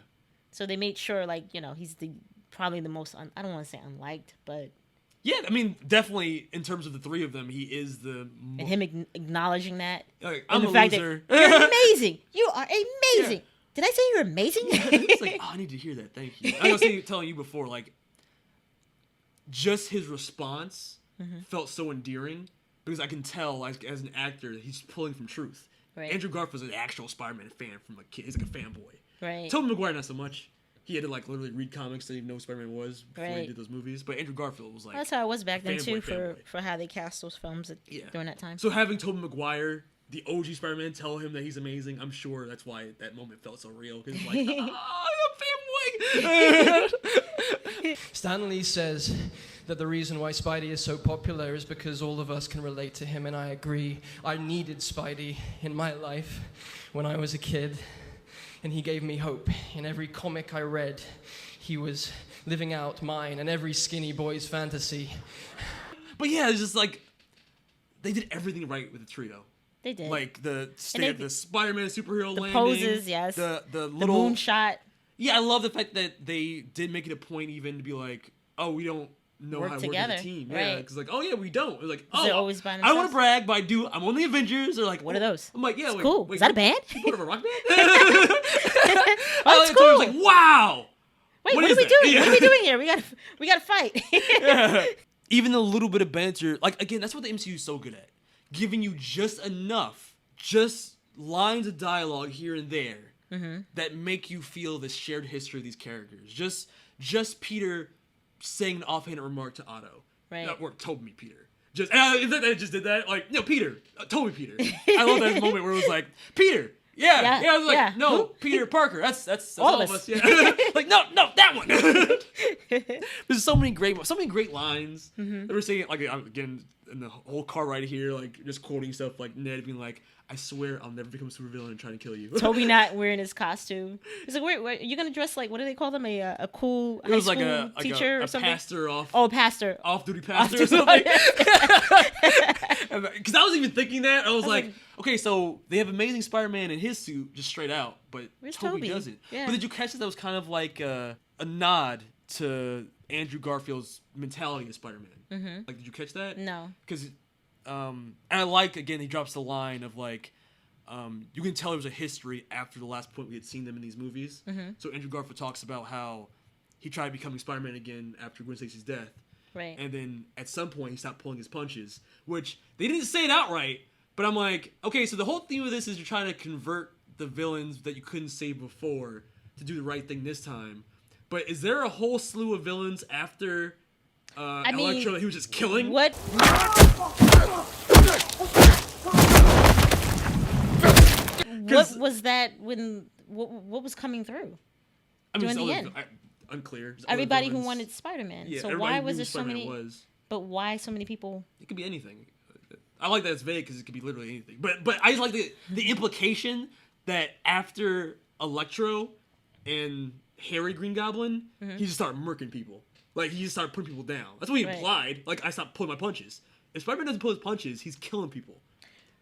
So they made sure, like, he's probably the most, I don't want to say unliked, but... Yeah, I mean, definitely, in terms of the three of them, he is the... And him acknowleding that. Like, I'm a fact loser. That you're amazing. You are amazing. Yeah. Did I say you're amazing? It's like, I need to hear that. Thank you. I was telling you before, like, just his response felt so endearing because I can tell, like, as an actor, that he's pulling from truth. Right. Andrew Garfield's an actual Spider-Man fan from a kid. He's like a fanboy. Right. Tobey Maguire, not so much. He had to, like, literally read comics to even know who Spider-Man was before he did those movies. But Andrew Garfield was like... Well, that's how it was back then, too, for how they cast those films during that time. So having Tobey Maguire, the OG Spider-Man, tell him that he's amazing, I'm sure that's why that moment felt so real. Because it's like, I'm a fanboy! Stan Lee says that the reason why Spidey is so popular is because all of us can relate to him, and I agree. I needed Spidey in my life when I was a kid. And he gave me hope. In every comic I read, he was living out mine and every skinny boy's fantasy. But yeah, it's just like, they did everything right with the trio. They did. Like, the Spider-Man superhero landing. The poses, yes. The little... moonshot. Yeah, I love the fact that they did make it a point even to be like, oh, we don't know how to work as a team. Right. Yeah, because like, oh yeah, we don't. It's like, oh, they're always by I don't want to brag, but I'm on the Avengers. They're like, what are those? I'm like, yeah, it's cool. Is that a band? You part of a rock band? It's cool. I was like, wow. Wait, what are we doing? Yeah. What are we doing here? We gotta fight. Yeah. Even a little bit of banter, like again, that's what the MCU is so good at, giving you just enough, just lines of dialogue here and there that make you feel the shared history of these characters. Just Peter saying an offhand remark to Otto. Right. Or Tobey Peter. Just did that. Like, Peter. Tobey Peter. I love that moment where it was like, Peter. Yeah. I was like, no, Peter Parker. That's all of us. Yeah. Like, no, that one. There's so many great lines. That we're saying, like, again, in the whole car ride here, like, just quoting stuff like Ned being like, I swear I'll never become a supervillain and trying to kill you. Tobey not wearing his costume. He's like, wait, are you gonna dress like, what do they call them? A cool high school teacher or something? Pastor off. Oh, pastor. Off-duty pastor or something. Because I was even thinking that. I was like, okay, so they have Amazing Spider-Man in his suit, just straight out, but Tobey doesn't. Yeah. But did you catch that was kind of like a nod to Andrew Garfield's mentality as Spider-Man? Like, did you catch that? No. Because... and I like, again, he drops the line of, like, you can tell there was a history after the last point we had seen them in these movies. So Andrew Garfield talks about how he tried becoming Spider-Man again after Gwen Stacy's death. Right. And then at some point he stopped pulling his punches, which they didn't say it outright, But I'm like, okay, so the whole theme of this is you're trying to convert the villains that you couldn't save before to do the right thing this time. But is there a whole slew of villains after Electro that he was just killing? What? What was that when? What was coming through? I mean, during the end? Unclear. Everybody who wanted Spider-Man. Yeah, so why was there so Spider-Man many? was. But why so many people? It could be anything. I like that it's vague because it could be literally anything. But I just like the implication that after Electro and Harry Green Goblin, he just started murking people. Like, he just started putting people down. That's what he implied. Like, I stopped pulling my punches. If Spider-Man doesn't pull his punches, he's killing people.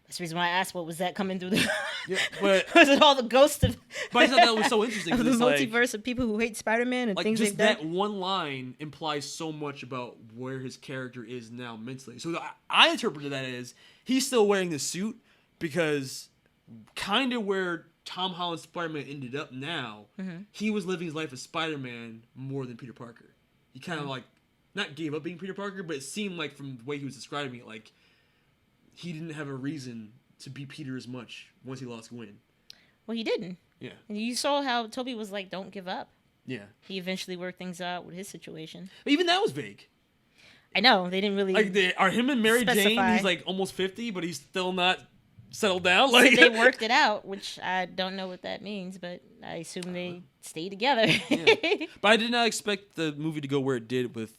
That's the reason why I asked, what was that coming through the... Yeah, but... was it all the ghosts of... But I thought that was so interesting. Of the multiverse of people who hate Spider-Man and things just they've done? that one line implies so much about where his character is now mentally. So I interpreted that as he's still wearing the suit because kind of where Tom Holland's Spider-Man ended up now, he was living his life as Spider-Man more than Peter Parker. He kind of not gave up being Peter Parker, but it seemed like from the way he was describing it, like he didn't have a reason to be Peter as much once he lost Gwen. Well, he didn't. Yeah. And you saw how Toby was like, don't give up. Yeah. He eventually worked things out with his situation. But even that was vague. I know. They didn't really are him and Mary specify. Jane, he's like almost 50, but he's still not settled down. So Like they worked it out, which I don't know what that means, but I assume they stayed together. Yeah. But I did not expect the movie to go where it did with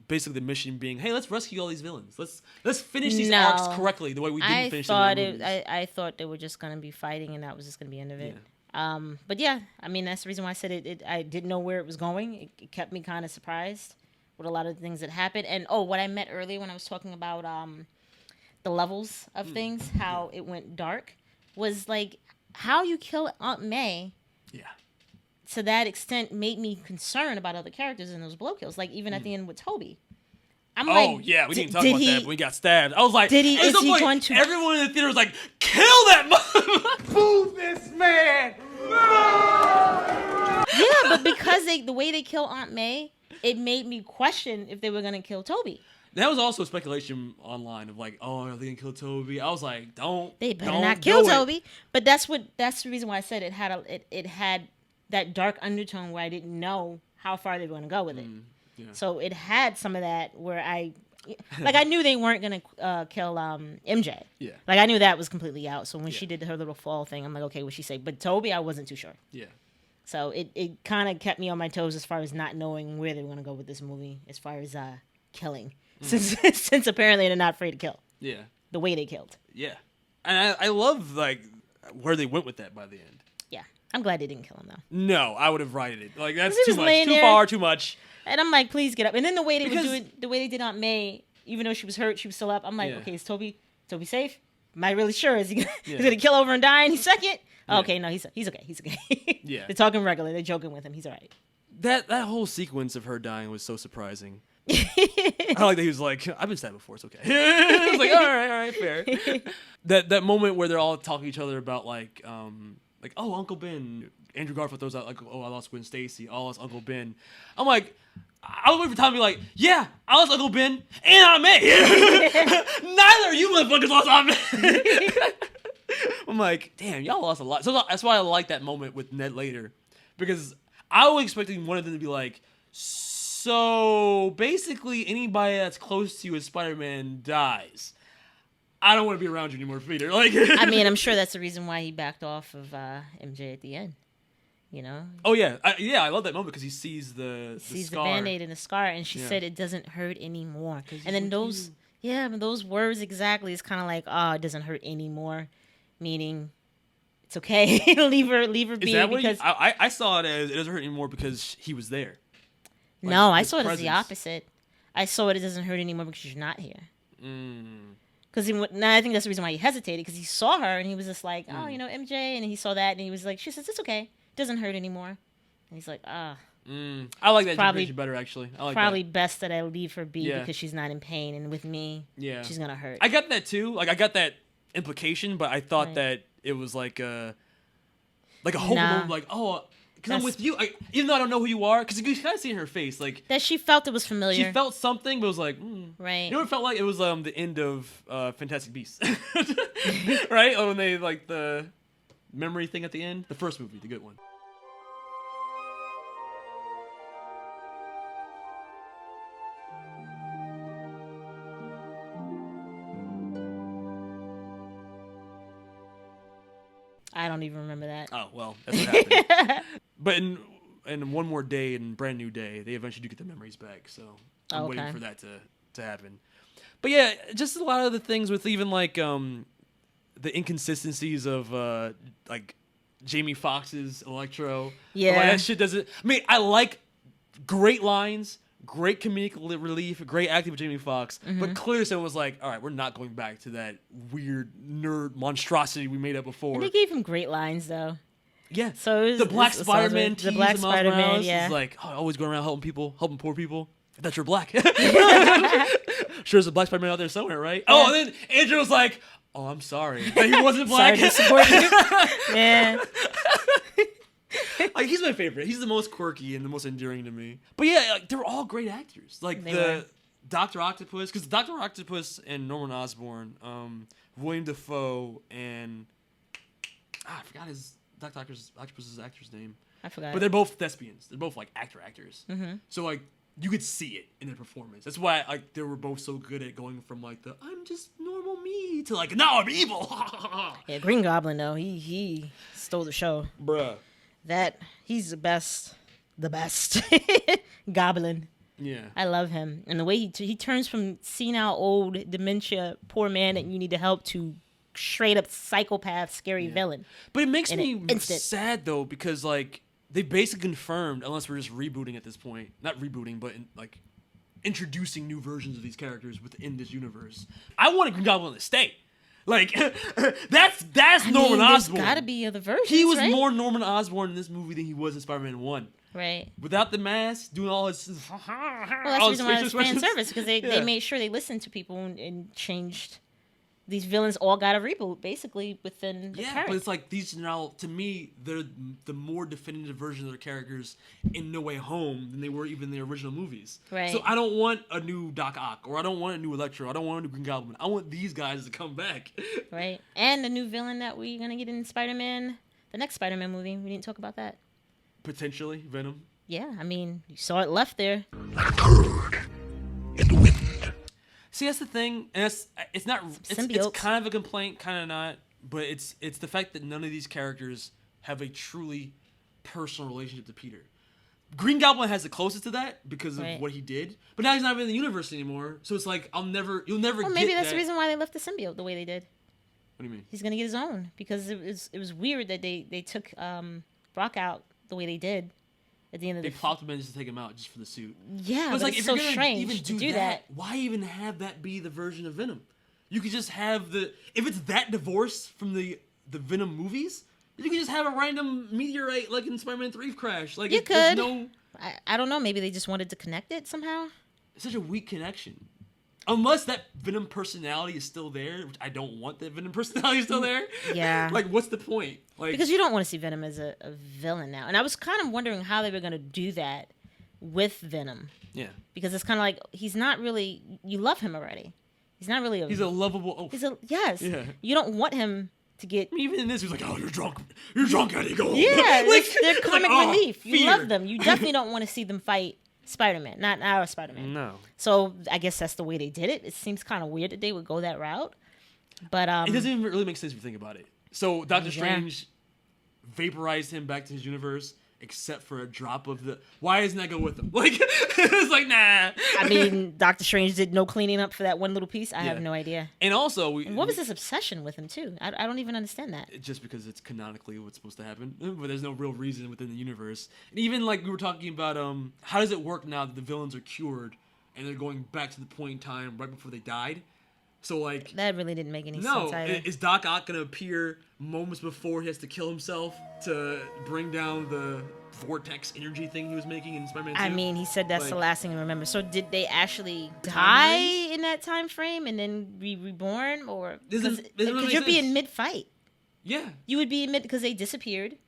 basically the mission being, hey, let's rescue all these villains. Let's finish these arcs correctly the way we didn't finish them in the movies. I thought they were just going to be fighting and that was just going to be the end of it. Yeah. But yeah, I mean, that's the reason why I said I didn't know where it was going. It kept me kind of surprised with a lot of the things that happened. And what I meant earlier when I was talking about the levels of things, how it went dark, was like how you kill Aunt May. Yeah. To that extent, made me concerned about other characters in those blow kills. Like even at the end with Toby. I'm we didn't talk about that, but we got stabbed. I was like, is he going to? Everyone in the theater was like, kill that motherfucker! Move this man! Yeah, but because the way they kill Aunt May, it made me question if they were gonna kill Toby. That was also speculation online of like, oh, are they gonna kill Toby? I was like, They better not kill Toby. But that's the reason why I said it had that dark undertone where I didn't know how far they were gonna go with it. Yeah. So it had some of that where I knew they weren't gonna kill MJ. Yeah. Like I knew that was completely out. So when she did her little fall thing, I'm like, okay, what'd she say? But Toby, I wasn't too sure. Yeah. So it kind of kept me on my toes as far as not knowing where they were gonna go with this movie as far as killing. Since apparently they're not afraid to kill. Yeah. The way they killed. Yeah. And I love like where they went with that by the end. Yeah. I'm glad they didn't kill him though. No, I would have righted it. Like that's too much. Too far, too much. And I'm like, please get up. And then the way they would do it, the way they did Aunt May, even though she was hurt, she was still up. I'm like, okay, is Toby safe? Am I really sure? Is he gonna, he's gonna kill over and die any second? Oh, okay, no, he's okay. He's okay. Yeah. They're talking regular. They're joking with him. He's all right. That whole sequence of her dying was so surprising. I like that he was like, I've been stabbed before, it's okay. I was like, all right, fair. That moment where they're all talking to each other about like, oh, Uncle Ben. Andrew Garfield throws out like, oh, I lost Gwen Stacy. I lost Uncle Ben. I'm like, I was waiting for Tom to be like, yeah, I lost Uncle Ben and Aunt May. Neither of you motherfuckers lost Aunt May. I'm like, damn, y'all lost a lot. So that's why I like that moment with Ned later, because I was expecting one of them to be like, so basically anybody that's close to you as Spider-Man dies. I don't want to be around you anymore, Peter. Like, I mean, I'm sure that's the reason why he backed off of MJ at the end. You know? Oh yeah, I love that moment because he sees the scar. The Band-Aid and the scar, and she said it doesn't hurt anymore. And then those words exactly is kind of like, oh, it doesn't hurt anymore, meaning it's okay. leave her be. Is that what because I saw it as it doesn't hurt anymore because he was there. Like, no, I saw it as the opposite. I saw it doesn't hurt anymore because you're not here. Because I think that's the reason why he hesitated, because he saw her and he was just like, oh, MJ, and he saw that and he was like, she says it's okay. Doesn't hurt anymore. And he's like, I like that interpretation better, actually. I like probably best that I leave her be because she's not in pain, and with me, she's gonna hurt. I got that too. Like I got that implication, but I thought that it was like a hope moment, like Because I'm with you. Even though I don't know who you are, because you can kind of see in her face, like that she felt it was familiar. She felt something, but it was like, right. You know what it felt like? It was the end of Fantastic Beasts, right? Oh, when they like the memory thing at the end, the first movie, the good one. I don't even remember that. Oh, well, that's what happened. But in One More Day and Brand New Day, they eventually do get their memories back. So I'm waiting for that to happen. But yeah, just a lot of the things with even like the inconsistencies of like Jamie Foxx's Electro. Yeah. Like, that shit doesn't... I mean, I like great lines, great comedic relief, great acting with Jamie Foxx, but clearly someone was like, all right, we're not going back to that weird nerd monstrosity we made up before. And they gave him great lines, though. Yeah. So it was, the Black Spider-Man, the Black Spider-Man, yeah. Is like, oh, always going around helping people, helping poor people. I thought you're black. Sure, there's a Black Spider-Man out there somewhere, right? Yeah. Oh, and then Andrew was like, oh, I'm sorry. That he wasn't black. Sorry to support you. Yeah. Like, he's my favorite. He's the most quirky and the most endearing to me. But yeah, like, they were all great actors. Like Dr. Octopus, because Dr. Octopus and Norman Osborn, William Dafoe, and I forgot his Dr. Octopus's actor's name. I forgot. But they're both thespians. They're both like actors. Mm-hmm. So like you could see it in their performance. That's why like they were both so good at going from like the I'm just normal me to like now I'm evil. Yeah, Green Goblin though, he stole the show. Bruh. That he's the best Goblin. Yeah, I love him, and the way he turns from senile, old, dementia, poor man that you need to help to straight up psychopath, scary villain. But it makes me sad though because like they basically confirmed, unless we're just rebooting at this point, not rebooting, but like introducing new versions of these characters within this universe. I want a Green Goblin to stay. Like that's Norman Osborn. There's gotta be other versions. He was right? more Norman Osborn in this movie than he was in Spider-Man 1. Right. Without the mask, doing all his well, that's the reason why it's fan service, because they made sure they listened to people and changed. These villains all got a reboot, basically, within the current. But it's like these now, to me, they're the more definitive version of their characters in No Way Home than they were even in the original movies. Right. So I don't want a new Doc Ock, or I don't want a new Electro, I don't want a new Green Goblin. I want these guys to come back. Right. And the new villain that we're going to get in Spider-Man, the next Spider-Man movie. We didn't talk about that. Potentially, Venom. Yeah, I mean, you saw it left there. Like a turd in the wind. See, that's the thing, and it's not. It's kind of a complaint, kind of not. But it's the fact that none of these characters have a truly personal relationship to Peter. Green Goblin has the closest to that because of what he did, but now he's not in the universe anymore. So it's like you'll never. Well, maybe get that's that. the reason why they left the symbiote the way they did. What do you mean? He's gonna get his own because it was weird that they took Brock out the way they did. At the end of they popped him in just to take him out just for the suit. Yeah, but like, it's if so you're gonna strange even to do that. Why even have that be the version of Venom? You could just have if it's that divorced from the Venom movies, you can just have a random meteorite like in Spider-Man 3 crash. Like you could. I don't know. Maybe they just wanted to connect it somehow. It's such a weak connection. Unless that Venom personality is still there, which I don't want that Venom personality still there. Yeah. Like, what's the point? Like, because you don't want to see Venom as a villain now. And I was kind of wondering how they were going to do that with Venom. Yeah. Because it's kind of like, he's not really, you love him already. He's not really he's a lovable oaf. Yes. Yeah. You don't want him to get... Even in this, he's like, oh, you're drunk, Eddie, go. Yeah. Like, they're comic relief. Fear. You love them. You definitely don't want to see them fight Spider-Man, not our Spider-Man. No. So I guess that's the way they did it. It seems kind of weird that they would go that route, but it doesn't even really make sense if you think about it. So Doctor Strange vaporized him back to his universe, except for a drop of the. Why doesn't that go with him? Like it's like nah. I mean, Doctor Strange did no cleaning up for that one little piece. I have no idea. And also, what was this obsession with him too? I don't even understand that. Just because it's canonically what's supposed to happen, but there's no real reason within the universe. And even like we were talking about, how does it work now that the villains are cured and they're going back to the point in time right before they died? So like that really didn't make any sense either. Is Doc Ock gonna appear moments before he has to kill himself to bring down the vortex energy thing he was making in Spider-Man 2? I mean, he said that's the last thing to remember. So did they actually die in that time frame and then be reborn, or because you're being mid-fight? Yeah, you would be mid because they disappeared.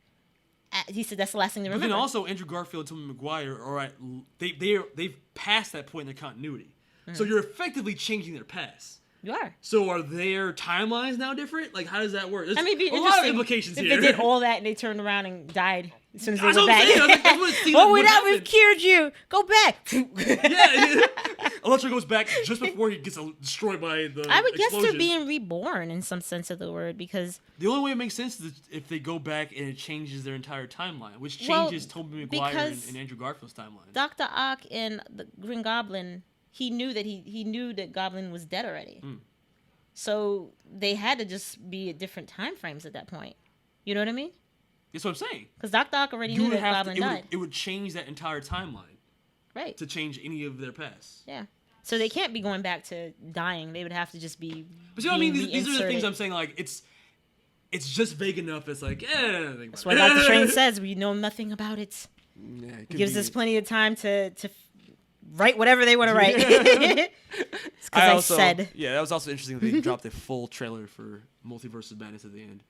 He said that's the last thing they But remember. then also Andrew Garfield and Tobey Maguire are at they've passed that point in their continuity. So you're effectively changing their past. You are. So are their timelines now different? Like, how does that work? There's It'd be a lot of interesting implications if here. they did all that and they turned around and died as soon as they That's went what I'm saying. I back. think that's what it seems Oh, like now would we've cured you. Go back. Yeah. Electro goes back just before he gets destroyed by the I would guess explosion. they're being reborn in some sense of the word because The only way it makes sense is that if they go back and it changes their entire timeline, which changes Tobey Maguire and Andrew Garfield's timeline. Dr. Ock and the Green Goblin, he knew that Goblin was dead already. So they had to just be at different time frames at that point. You know what I mean? That's what I'm saying. Because Dr. Ock already knew that Goblin died. It would change that entire timeline. Right. To change any of their past. Yeah. So they can't be going back to dying. They would have to just be. But you know what I mean? These are the things I'm saying. Like it's just vague enough. It's like, That's what Dr. Strange says. We know nothing about it. Yeah, it gives us plenty of time to write whatever they want to write. It's because I said. Yeah, that was also interesting that they dropped a full trailer for Multiverse of Madness at the end.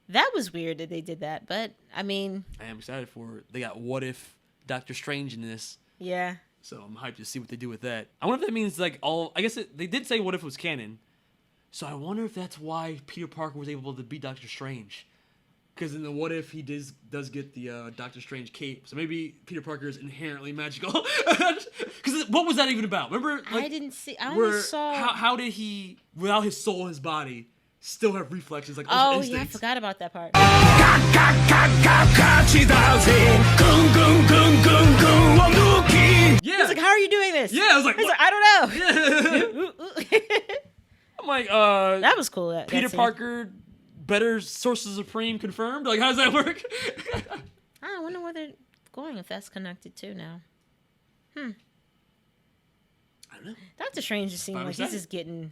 That was weird that they did that, but I mean. I am excited for it. They got What If Doctor Strange in this. Yeah. So I'm hyped to see what they do with that. I wonder if that means like all. I guess they did say What If it was canon. So I wonder if that's why Peter Parker was able to beat Doctor Strange. Because in the What If he does get the Doctor Strange cape. So maybe Peter Parker is inherently magical. Because what was that even about? Remember? Like, I didn't see. I only saw. How did he, without his soul in his body, still have reflexes like oh instincts? yeah, I forgot about that part. Yeah. I was like, how are you doing this? Yeah, I was like, I don't know. I'm like, that was cool. That Peter scene. Parker, better Sorcerer Supreme confirmed? Like, how does that work? I wonder where they're going if that's connected too now. I don't know. Doctor Strange just seemed like he's just getting.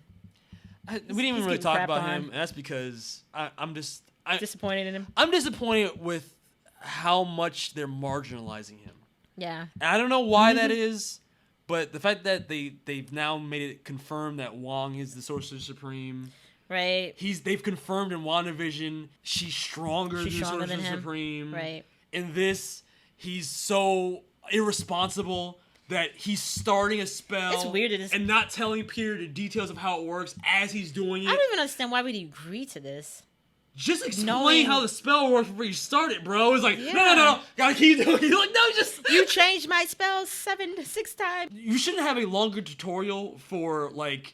We didn't even really talk about him, and that's because I'm just disappointed in him. I'm disappointed with how much they're marginalizing him. Yeah. And I don't know why that is, but the fact that they've now made it confirmed that Wong is the Sorcerer Supreme. Right. They've confirmed in WandaVision she's stronger than Sorcerer Supreme. Right. In this, he's so irresponsible that he's starting a spell. It's weird and not telling Peter the details of how it works as he's doing it. I don't even understand why would he agree to this. Just explain how the spell works before you start it, bro. It's like, no, gotta keep doing it. You're like, no, just... You changed my spell 6 times. You shouldn't have a longer tutorial for, like,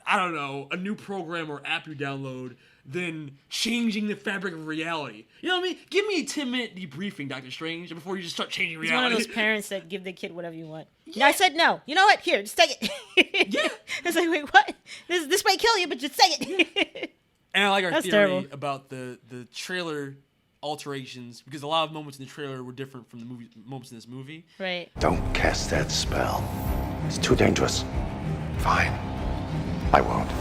I don't know, a new program or app you download than changing the fabric of reality. You know what I mean? Give me a 10-minute debriefing, Doctor Strange, before you just start changing reality. He's one of those parents that give the kid whatever you want. Yeah. I said no. You know what? Here, just take it. Yeah. It's like, wait, what? This may kill you, but just take it. And I like our That's theory terrible. about the trailer alterations, because a lot of moments in the trailer were different from the moments in this movie. Right. Don't cast that spell. It's too dangerous. Fine. I won't.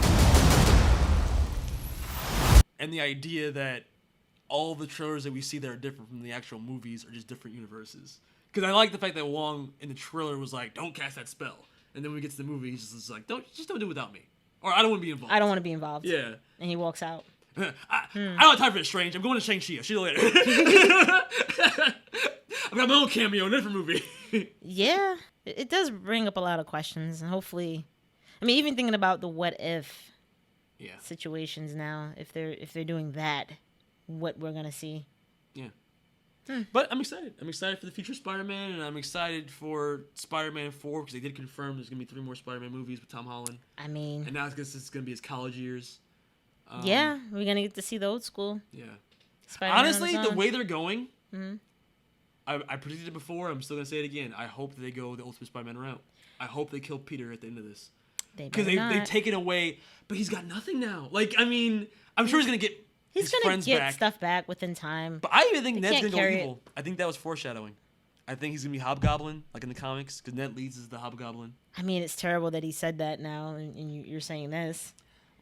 And the idea that all the trailers that we see that are different from the actual movies are just different universes. Because I like the fact that Wong in the trailer was like, don't cast that spell. And then when we get to the movie, he's just like, don't do it without me. Or I don't want to be involved. I don't want to be involved. Yeah. And he walks out. I don't have time for this, Strange. I'm going to Shang-Chi. I'll see you later. I've got my own cameo in a different movie. Yeah. It does bring up a lot of questions. And hopefully... I mean, even thinking about the what if situations now, if they're doing that, what we're gonna see. Yeah. But I'm excited. I'm excited for the future Spider-Man, and I'm excited for Spider-Man 4 because they did confirm there's gonna be 3 more Spider-Man movies with Tom Holland. I mean, and now it's gonna be his college years. Yeah, we're gonna get to see the old school. Yeah. Spider-Man honestly, the way they're going, I predicted it before. I'm still gonna say it again. I hope that they go the Ultimate Spider-Man route. I hope they kill Peter at the end of this. Because they've taken away, but he's got nothing now. Like, I mean, I'm sure he's gonna get his friends back. Stuff back within time. But I even think Ned's gonna go evil. I think that was foreshadowing. I think he's gonna be Hobgoblin, like in the comics, because Ned Leeds is the Hobgoblin. I mean, it's terrible that he said that now, and you're saying this.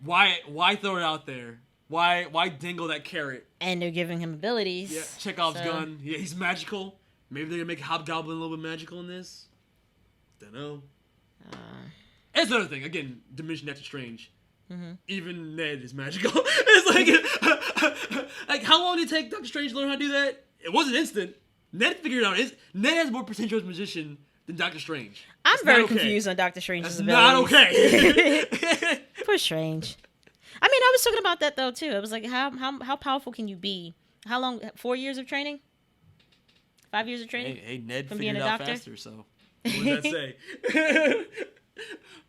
Why throw it out there? Why dangle that carrot? And they're giving him abilities. Yeah, Chekhov's gun. Yeah, he's magical. Maybe they're gonna make Hobgoblin a little bit magical in this. Don't know. That's another thing. Again, Dimension Doctor Strange. Even Ned is magical. It's like how long did it take Doctor Strange to learn how to do that? it wasn't instant. Ned figured it out. Ned has more potential as a magician than Doctor Strange. I'm very confused on Doctor Strange's abilities. Not okay. Poor Strange. I mean, I was talking about that though too. I was like, how powerful can you be? How long? 4 years of training? 5 years of training? Hey, Ned from figured being it a out doctor? faster. So what does that say?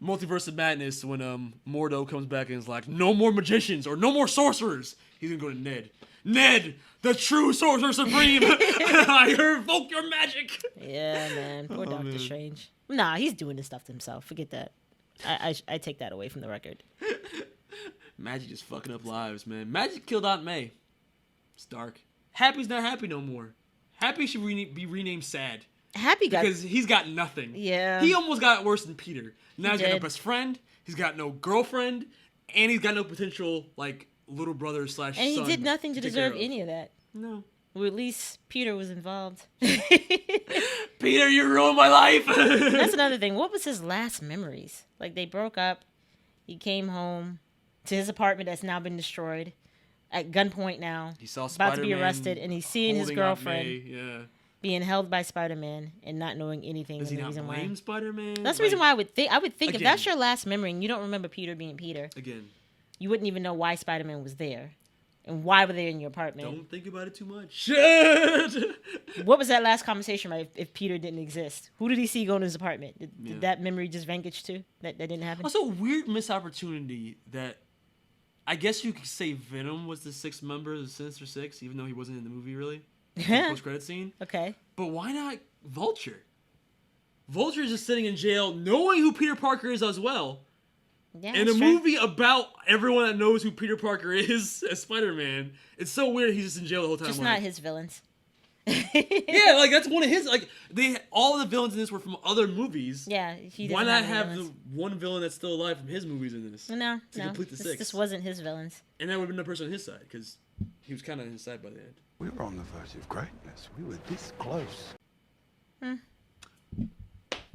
Multiverse of Madness, when Mordo comes back and is like, no more magicians or no more sorcerers, he's gonna go to Ned. Ned, the true sorcerer supreme, I revoke your magic. Yeah, man. Poor Doctor Strange. Nah, he's doing this stuff to himself. Forget that. I take that away from the record. Magic just fucking up lives, man. Magic killed Aunt May. It's dark. Happy's not happy no more. Happy should be renamed Sad. Happy got... Because he's got nothing. Yeah. He almost got worse than Peter. Now he's got no did. best friend. He's got no girlfriend. And he's got no potential, like, little brother / son. And he did nothing to take deserve care of. any of that. No. Well, at least Peter was involved. Peter, you ruined my life. That's another thing. What was his last memories? Like, they broke up. He came home to his apartment that's now been destroyed. At gunpoint now. He saw about to be Spider-Man arrested. And he's seeing his holding Aunt girlfriend May, yeah. being held by Spider-Man and not knowing anything. Does he the not reason blame why. Spider-Man? That's the reason why I would think if again, that's your last memory and you don't remember Peter being Peter. Again. You wouldn't even know why Spider-Man was there. And why were they in your apartment? Don't think about it too much. What was that last conversation about if Peter didn't exist? Who did he see go to his apartment? Did that memory just vanquish too? That didn't happen? Also, weird missed opportunity that I guess you could say Venom was the sixth member of the Sinister Six, even though he wasn't in the movie really. Post-credit scene. Okay. But why not Vulture? Vulture is just sitting in jail knowing who Peter Parker is as well. Yeah, in a movie about everyone that knows who Peter Parker is as Spider-Man, it's so weird he's just in jail the whole time. Just like, not his villains. Yeah, like that's one of his. Like all the villains in this were from other movies. Yeah, he. Why not have the one villain that's still alive from his movies in this? No, to complete the six. This wasn't his villains. And that would have been the person on his side because he was kind of on his side by the end. We were on the verge of greatness. We were this close.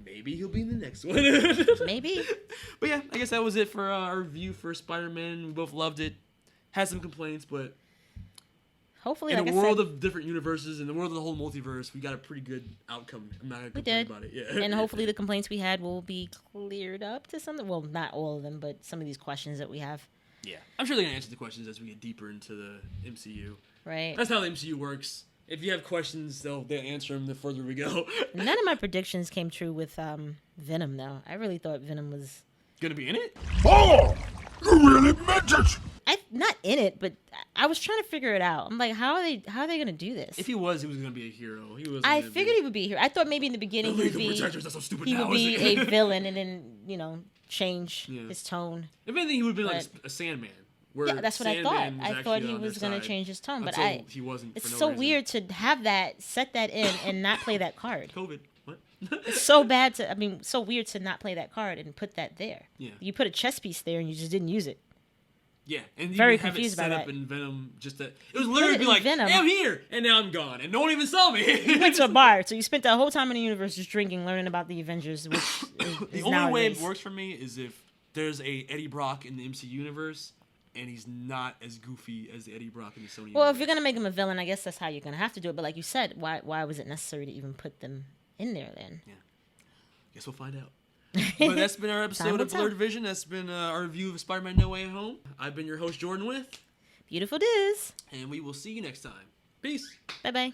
Maybe he'll be in the next one. Maybe. But yeah, I guess that was it for our review for Spider-Man. We both loved it. Had some complaints, but hopefully, in like a world of different universes, in the world of the whole multiverse, we got a pretty good outcome. I'm not gonna complain about it. Yeah. And hopefully the complaints we had will be cleared up to something. Well, not all of them, but some of these questions that we have. Yeah, I'm sure they're gonna answer the questions as we get deeper into the MCU. Right. That's how the MCU works. If you have questions, they'll answer them the further we go. None of my predictions came true with Venom, though. I really thought Venom was gonna be in it. Oh, you really meant it. Not in it, but I was trying to figure it out. I'm like, how are they gonna do this? If he was gonna be a hero. He was. I figured he would be a hero. I thought maybe in the beginning he would be a villain, and then change his tone. If anything, he would have been like a Sandman. Yeah, that's what I thought. I thought he was going to change his tone, but he wasn't. It's so weird to have that, set that in, and not play that card. COVID. What? It's so bad so weird to not play that card and put that there. Yeah. You put a chess piece there and you just didn't use it. Yeah, and very you have confused it set by up that. in Venom. It was literally be like, Venom. hey, I'm here, and now I'm gone, and no one even saw me. You went to a bar, so you spent the whole time in the universe just drinking, learning about the Avengers, which the is only way it nowadays. works for me is if there's a Eddie Brock in the MCU universe. And he's not as goofy as Eddie Brock in the Sony. Well, if you're gonna make him a villain, I guess that's how you're gonna have to do it. But like you said, why was it necessary to even put them in there then? Yeah, guess we'll find out. But that's been our episode of tell. Blerd Vision. That's been our review of Spider-Man: No Way Home. I've been your host Jourdan with BeautifulDiz, and we will see you next time. Peace. Bye bye.